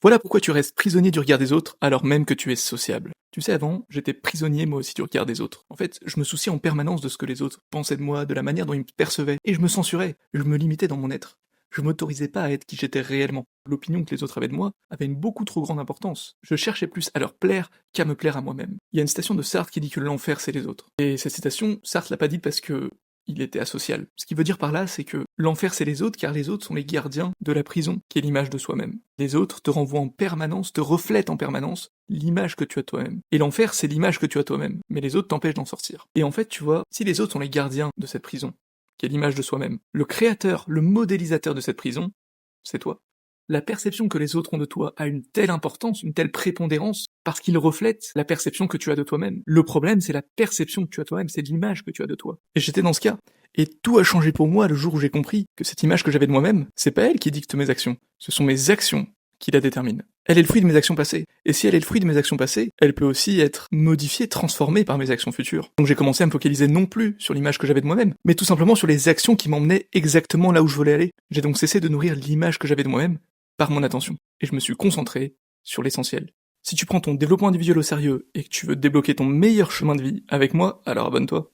Voilà pourquoi tu restes prisonnier du regard des autres alors même que tu es sociable. Tu sais, avant, j'étais prisonnier moi aussi du regard des autres. En fait, je me souciais en permanence de ce que les autres pensaient de moi, de la manière dont ils me percevaient, et je me censurais, je me limitais dans mon être. Je m'autorisais pas à être qui j'étais réellement. L'opinion que les autres avaient de moi avait une beaucoup trop grande importance. Je cherchais plus à leur plaire qu'à me plaire à moi-même. Il y a une citation de Sartre qui dit que l'enfer c'est les autres. Et cette citation, Sartre l'a pas dite parce que il était asocial. Ce qu'il veut dire par là, c'est que l'enfer c'est les autres car les autres sont les gardiens de la prison qui est l'image de soi-même. Les autres te renvoient en permanence, te reflètent en permanence l'image que tu as de toi-même. Et l'enfer c'est l'image que tu as toi-même, mais les autres t'empêchent d'en sortir. Et en fait, tu vois, si les autres sont les gardiens de cette prison, qui est l'image de soi-même, le créateur, le modélisateur de cette prison, c'est toi. La perception que les autres ont de toi a une telle importance, une telle prépondérance, parce qu'ils reflètent la perception que tu as de toi-même. Le problème, c'est la perception que tu as de toi-même, c'est l'image que tu as de toi. Et j'étais dans ce cas. Et tout a changé pour moi le jour où j'ai compris que cette image que j'avais de moi-même, c'est pas elle qui dicte mes actions, ce sont mes actions qui la déterminent. Elle est le fruit de mes actions passées. Et si elle est le fruit de mes actions passées, elle peut aussi être modifiée, transformée par mes actions futures. Donc j'ai commencé à me focaliser non plus sur l'image que j'avais de moi-même, mais tout simplement sur les actions qui m'emmenaient exactement là où je voulais aller. J'ai donc cessé de nourrir l'image que j'avais de moi-même par mon attention. Et je me suis concentré sur l'essentiel. Si tu prends ton développement individuel au sérieux et que tu veux débloquer ton meilleur chemin de vie avec moi, alors abonne-toi.